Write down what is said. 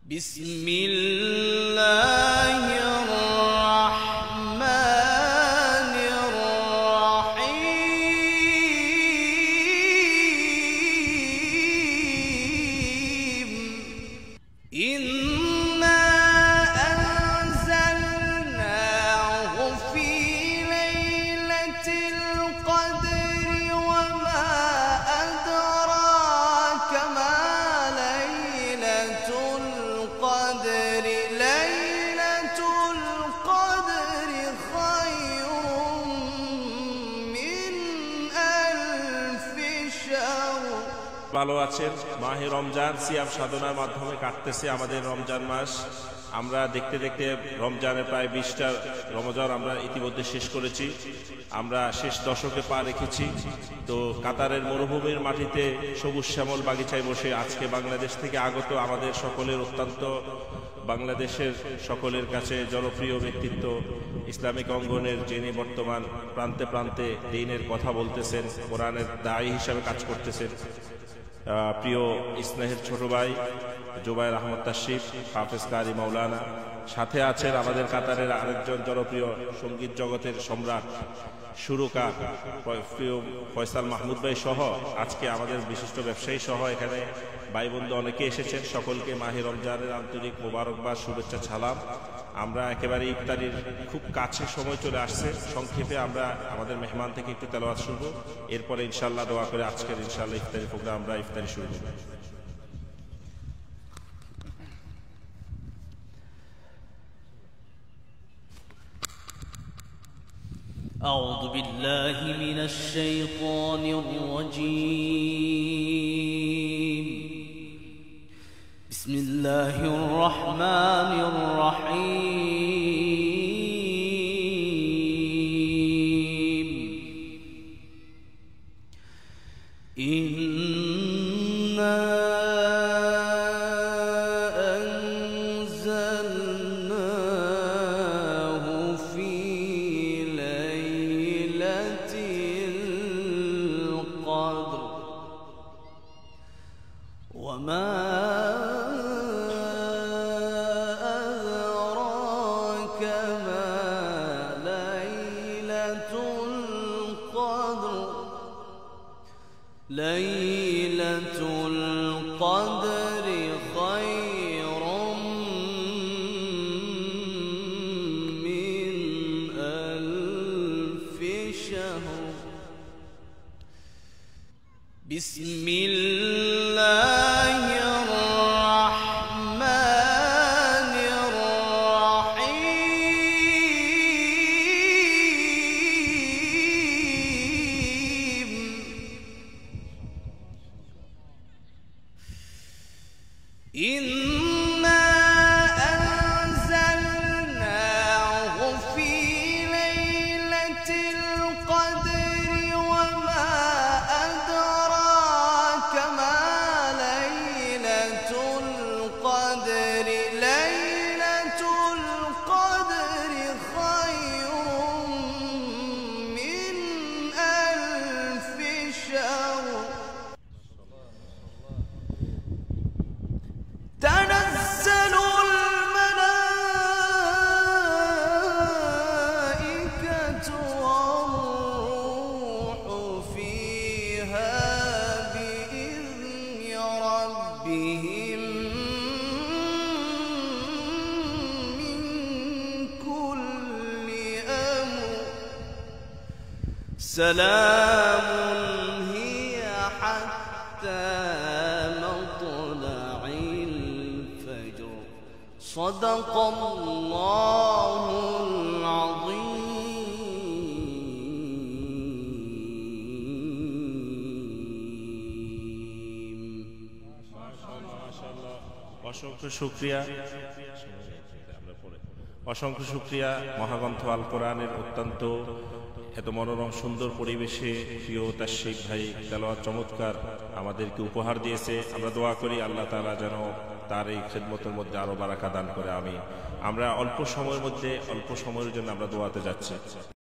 بسم الله الرحمن الرحيم إنا أنزلناه في ليلة القدر وما أدراك ما ليلة القدر ليلة القدر خير من ألف شهر ভালো আছেন। মাহে রমজান সিয়াম সাধনার মাধ্যমে কাটতেছে আমাদের রমজান মাস। আমরা দেখতে দেখতে রমজানের প্রায় 20টা রমজান আমরা ইতিমধ্যে শেষ করেছি। আমরা শেষ দশকে পা রেখেছি। তো কাতারের মরুভূমির মাটিতে সবুজ শ্যামল বাগিচায় বসে আজকে বাংলাদেশ থেকে আগত আমাদের সকলের অত্যন্ত বাংলাদেশের সকলের কাছে জনপ্রিয় ব্যক্তিত্ব, ইসলামিক অঙ্গনের যিনি বর্তমান প্রান্তে প্রান্তে দ্বীনের কথা বলতেছেন, কোরআনের দায়ী হিসাবে কাজ করতেছেন, প্রিয় স্নেহের ছোট ভাই জুবায়ের আহমদ তাশরিফ হাফেজ কারি মাওলানা, সাথে আছেন আমাদের কাতারের আরেকজন জনপ্রিয় সঙ্গীত জগতের সম্রাট সুরকার প্রিয় ফয়সাল মাহমুদ ভাই সহ আজকে আমাদের বিশিষ্ট ব্যবসায়ী সহ এখানে ভাই বন্ধু অনেকে এসেছেন। সকলকে মাহে রমজানের আন্তরিক মোবারকবাদ, শুভেচ্ছা, সালাম। আমরা একেবারে ইফতারির খুব কাছে সময় চলে আসছে। সংক্ষেপে আমরা আমাদের মেহমান থেকে একটু তেলাওয়াত শুনব, এরপরে ইনশাআল্লাহ দোয়া করে আজকের ইনশাআল্লাহ ইফতারি প্রোগ্রাম আমরা ইফতারি শুরু করব। أعوذ بالله من الشيطان الرجيم بسم الله الرحمن الرحيم إنا أنزلناه في ليلة القدر وما أدراك ما ليلة القدر ليلة القدر خير من ألف شهر بسم الله الرحمن الرحيم إنا أنزلناه في ليلة القدر وما أدراك ما ليلة القدر ليلة القدر خير من ألف شهر تنزل الملائكة والروح فيها بإذن ربهم من كل أمر سلام هي حتى مطلع الفجر صدق الله العظيم অসংখ্য শুকরিয়া, অসংখ্য শুকরিয়া। মহাগ্রন্থ আল কোরআনের অত্যন্ত এত মনোরম সুন্দর পরিবেশে প্রিয় তাশরিফ ভাই তেলাওয়াত চমৎকার আমাদেরকে উপহার দিয়েছে। আমরা দোয়া করি আল্লাহ তাআলা যেন তার এই খেদমতের মধ্যে আরো বারাকা দান করে। আমরা অল্প সময়ের জন্য আমরা দোয়াতে যাচ্ছি।